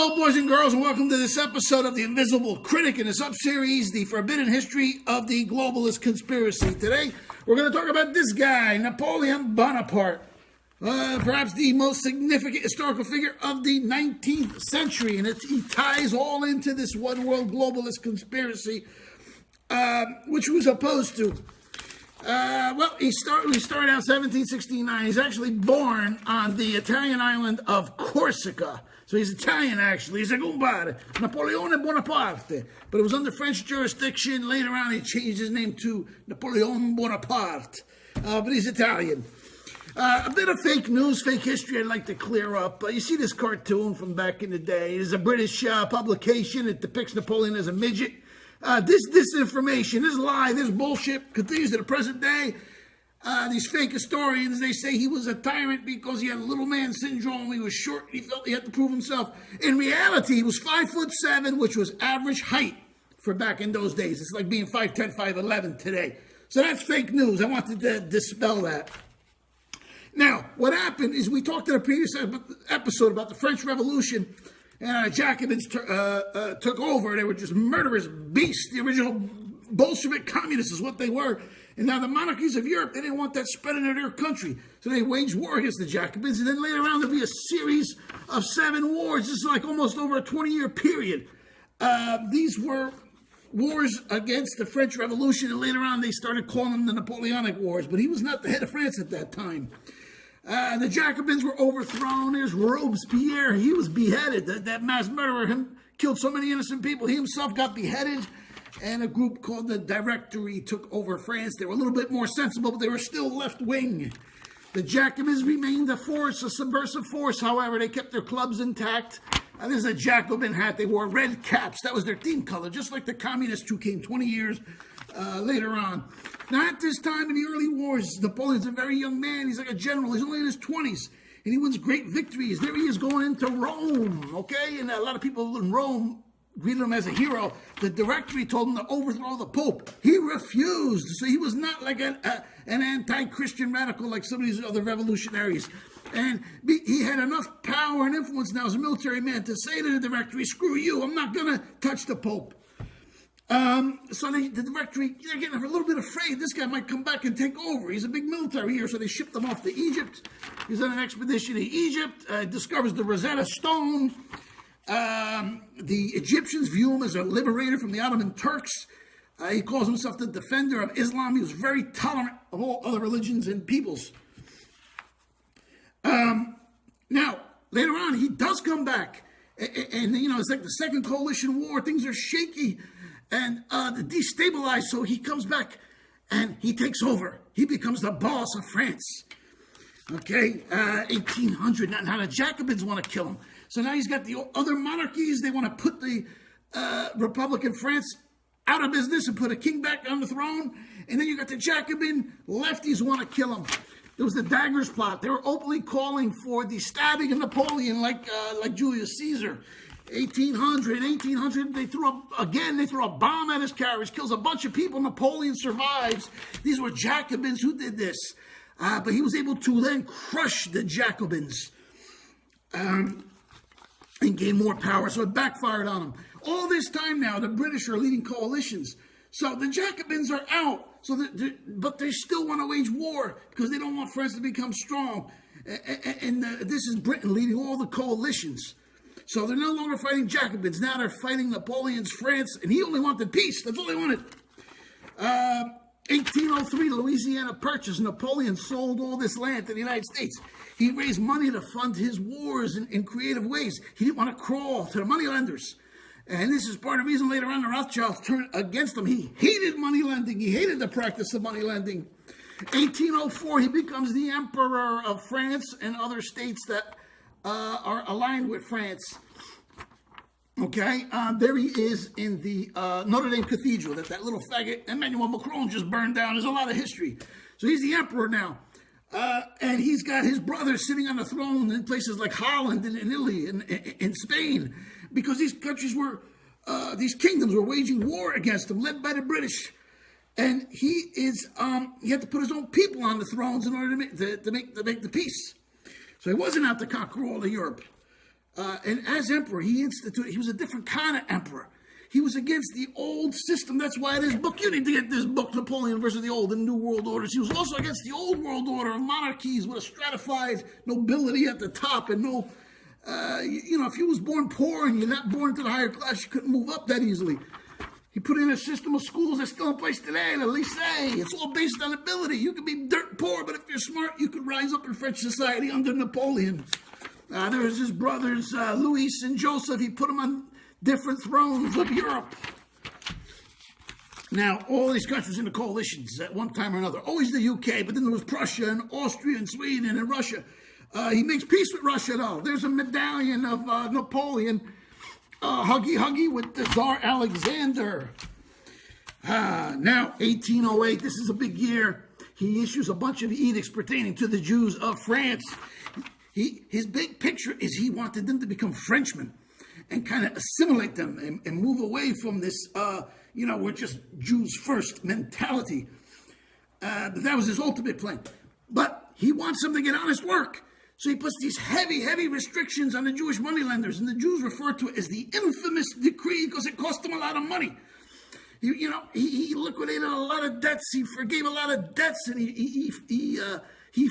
Hello, boys and girls, and welcome to this episode of The Invisible Critic in the sub-series, The Forbidden History of the Globalist Conspiracy. Today, we're going to talk about this guy, Napoleon Bonaparte, perhaps the most significant historical figure of the 19th century, and he ties all into this one-world globalist conspiracy, which he was opposed to. He started out 1769. He's actually born on the Italian island of Corsica. So he's Italian, actually. He's a Gombare, Napoleone Bonaparte. But it was under French jurisdiction. Later on, he changed his name to Napoleon Bonaparte. But he's Italian. A bit of fake news, fake history I'd like to clear up. You see this cartoon from back in the day. It's a British publication. It depicts Napoleon as a midget. This disinformation, this lie, this bullshit continues to the present day. These fake historians, they say he was a tyrant because he had little man syndrome. He was short. He felt he had to prove himself. In reality, he was 5'7", which was average height for back in those days. It's like being 5'10", 5'11" today. So that's fake news. I wanted to dispel that. Now, what happened is we talked in a previous episode about the French Revolution, and Jacobins took over. They were just murderous beasts. The original Bolshevik communists is what they were. And now the monarchies of Europe, they didn't want that spread into their country. So they waged war against the Jacobins. And then later on, there'll be a series of 7 wars. This is like almost over a 20-year period. These were wars against the French Revolution. And later on, they started calling them the Napoleonic Wars. But he was not the head of France at that time. The Jacobins were overthrown. There's Robespierre. He was beheaded. That mass murderer killed so many innocent people. He himself got beheaded. And a group called the Directory took over France. They were a little bit more sensible, but they were still left-wing. The Jacobins remained a force, a subversive force. However, they kept their clubs intact. This is a Jacobin hat. They wore red caps. That was their theme color, just like the communists who came 20 years later on. Now, at this time in the early wars, Napoleon's a very young man. He's like a general. He's only in his 20s. And he wins great victories. There he is going into Rome, okay? And a lot of people in Rome greeted him as a hero. The Directory told him to overthrow the Pope. He refused. So he was not like an anti-Christian radical like some of these other revolutionaries. And he had enough power and influence now as a military man to say to the Directory, screw you, I'm not going to touch the Pope. So the Directory, they're getting a little bit afraid. This guy might come back and take over. He's a big military here, so they shipped him off to Egypt. He's on an expedition to Egypt, discovers the Rosetta Stone. The Egyptians view him as a liberator from the Ottoman Turks. He calls himself the defender of Islam. He was very tolerant of all other religions and peoples. Now, later on, he does come back. And it's like the Second Coalition War. Things are shaky and destabilized. So he comes back and he takes over. He becomes the boss of France. Okay, 1800. Now the Jacobins want to kill him. So now he's got the other monarchies. They want to put the Republican France out of business and put a king back on the throne. And then you got the Jacobin lefties want to kill him. There was the Daggers plot. They were openly calling for the stabbing of Napoleon like Julius Caesar. 1800, they threw a bomb at his carriage, kills a bunch of people. Napoleon survives. These were Jacobins who did this. But he was able to then crush the Jacobins and gain more power. So it backfired on him. All this time now, the British are leading coalitions. So the Jacobins are out. But they still want to wage war because they don't want France to become strong. And this is Britain leading all the coalitions. So they're no longer fighting Jacobins. Now they're fighting Napoleon's France. And he only wanted peace. That's all he wanted. 1803, Louisiana Purchase. Napoleon sold all this land to the United States. He raised money to fund his wars in creative ways. He didn't want to crawl to the moneylenders. And this is part of the reason later on the Rothschilds turned against him. He hated money lending. He hated the practice of money lending. 1804, he becomes the emperor of France and other states that are aligned with France. Okay, there he is in the Notre Dame Cathedral that little faggot Emmanuel Macron just burned down. There's a lot of history. So he's the emperor now. And he's got his brothers sitting on the throne in places like Holland and in Italy and in Spain, because these countries were, these kingdoms were waging war against him, led by the British. And he had to put his own people on the thrones in order to make the peace. So he wasn't out to conquer all of Europe. And as emperor, he was a different kind of emperor. He was against the old system. That's why in his book, you need to get this book, Napoleon versus the Old and New World Orders. He was also against the old world order of monarchies with a stratified nobility at the top and no, if you was born poor and you're not born into the higher class, you couldn't move up that easily. He put in a system of schools that's still in place today, the lycée. It's all based on ability. You could be dirt poor, but if you're smart, you could rise up in French society under Napoleon. There was his brothers, Louis and Joseph. He put them on different thrones of Europe. Now, all these countries in the coalitions at one time or another. Always the UK, but then there was Prussia and Austria and Sweden and Russia. He makes peace with Russia, though. There's a medallion of Napoleon, huggy with the Tsar Alexander. Now, 1808, this is a big year. He issues a bunch of edicts pertaining to the Jews of France. His big picture is he wanted them to become Frenchmen and kind of assimilate them and move away from this, we're just Jews first mentality. That was his ultimate plan. But he wants them to get honest work. So he puts these heavy restrictions on the Jewish moneylenders. And the Jews refer to it as the infamous decree because it cost them a lot of money. He liquidated a lot of debts. He forgave a lot of debts. And he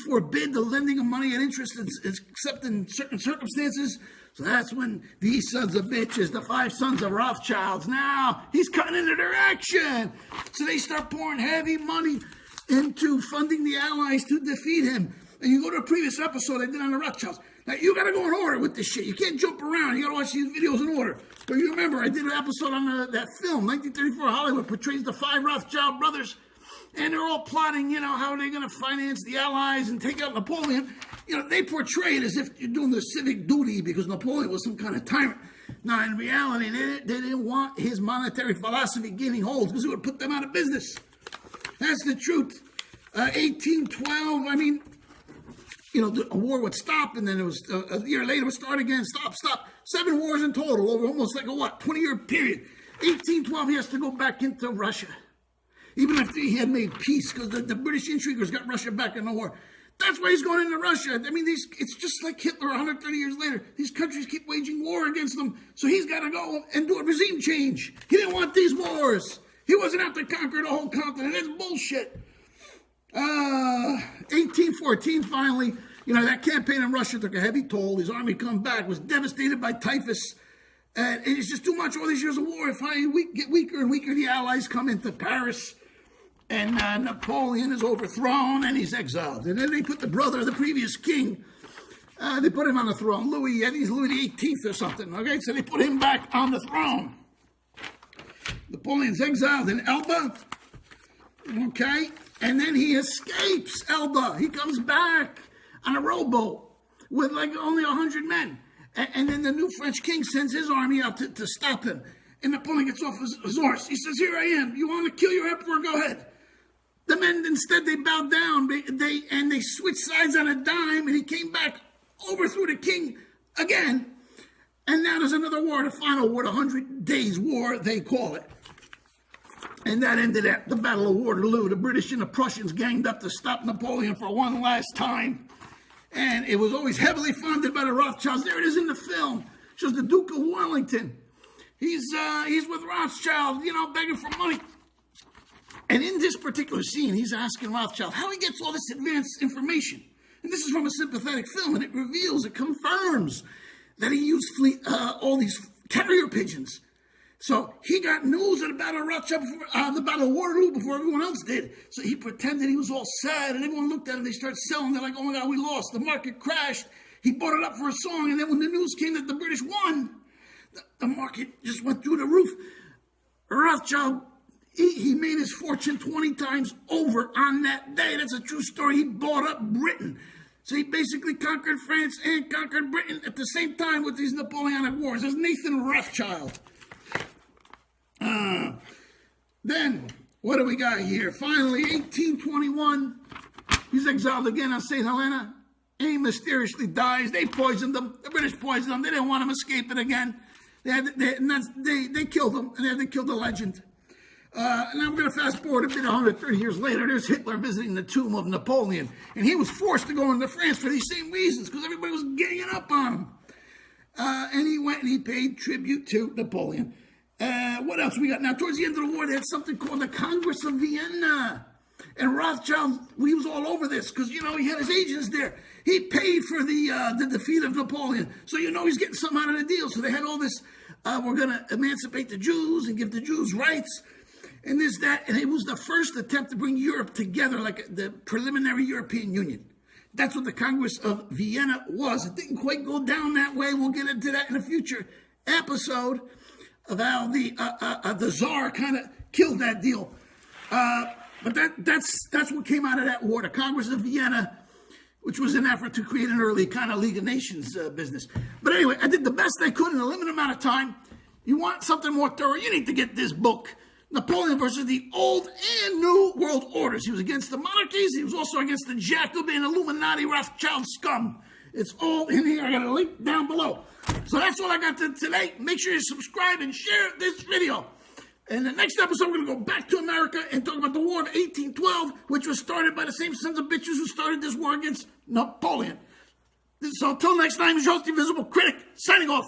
forbid the lending of money at interest except in certain circumstances. So that's when these sons of bitches, the 5 sons of Rothschilds, now he's cutting into their action. So they start pouring heavy money into funding the Allies to defeat him. And you go to a previous episode I did on the Rothschilds. Now, you got to go in order with this shit. You can't jump around. You got to watch these videos in order. But you remember, I did an episode on that film, 1934 Hollywood, portrays the 5 Rothschild brothers. And they're all plotting, how are they going to finance the Allies and take out Napoleon. They portray it as if you're doing the civic duty because Napoleon was some kind of tyrant. Now, in reality, they didn't want his monetary philosophy gaining hold because it would put them out of business. That's the truth. 1812, a war would stop, and then it was a year later would start again. Stop. 7 wars in total over almost like a 20-year period. 1812, he has to go back into Russia. Even after he had made peace, because the British intriguers got Russia back in the war. That's why he's going into Russia. It's just like Hitler 130 years later. These countries keep waging war against them. So he's got to go and do a regime change. He didn't want these wars. He wasn't out to conquer the whole continent. That's bullshit. 1814, finally, that campaign in Russia took a heavy toll. His army come back, was devastated by typhus. And it's just too much. All these years of war, finally get weaker and weaker. The Allies come into Paris. And Napoleon is overthrown and he's exiled. And then they put the brother of the previous king, they put him on the throne. Louis, I think he's Louis XVIII or something. Okay, so they put him back on the throne. Napoleon's exiled in Elba. Okay, and then he escapes Elba. He comes back on a rowboat with only 100 men. And then the new French king sends his army out to stop him. And Napoleon gets off his horse. He says, "Here I am. You want to kill your emperor? Go ahead." The men, instead, they bowed down. They switched sides on a dime, and he came back, overthrew the king again. And now there's another war, the final war, the 100 Days War, they call it. And that ended at the Battle of Waterloo. The British and the Prussians ganged up to stop Napoleon for one last time. And it was always heavily funded by the Rothschilds. There it is in the film. It shows the Duke of Wellington. He's with Rothschild, begging for money. And in this particular scene, he's asking Rothschild how he gets all this advanced information. And this is from a sympathetic film, and it confirms that he used all these carrier pigeons. So he got news of the Battle of Rothschild, the Battle of Waterloo before everyone else did. So he pretended he was all sad, and everyone looked at him. They started selling. They're like, "Oh my God, we lost. The market crashed." He bought it up for a song, and then when the news came that the British won, the market just went through the roof. Rothschild, he made his fortune 20 times over on that day. That's a true story. He bought up Britain. So he basically conquered France and conquered Britain at the same time with these Napoleonic wars. There's Nathan Rothschild. Then, what do we got here? Finally, 1821, he's exiled again on St. Helena. And he mysteriously dies. They poisoned him. The British poisoned him. They didn't want him escaping again. They killed him, and they had to kill the legend. And I'm going to fast forward a bit, 130 years later. There's Hitler visiting the tomb of Napoleon. And he was forced to go into France for these same reasons, because everybody was ganging up on him. and he went and he paid tribute to Napoleon. What else we got? Now, towards the end of the war, they had something called the Congress of Vienna. And Rothschild, he was all over this because, you know, he had his agents there. He paid for the defeat of Napoleon. So, you know, he's getting something out of the deal. So they had all this, we're going to emancipate the Jews and give the Jews rights and this, that. And it was the first attempt to bring Europe together, like the preliminary European Union. That's what the Congress of Vienna was. It didn't quite go down that way. We'll get into that in a future episode of how the Tsar kind of killed that deal. But that's what came out of that war, the Congress of Vienna, which was an effort to create an early kind of League of Nations business. But anyway, I did the best I could in a limited amount of time. You want something more thorough, you need to get this book, Napoleon versus the Old and New World Orders. He was against the monarchies. He was also against the Jacobin, Illuminati, Rothschild scum. It's all in here. I got a link down below. So that's all I got today. Make sure you subscribe and share this video. In the next episode, we're going to go back to America and talk about the War of 1812, which was started by the same sons of bitches who started this war against Napoleon. So until next time, it's your host, the Invisible Critic, signing off.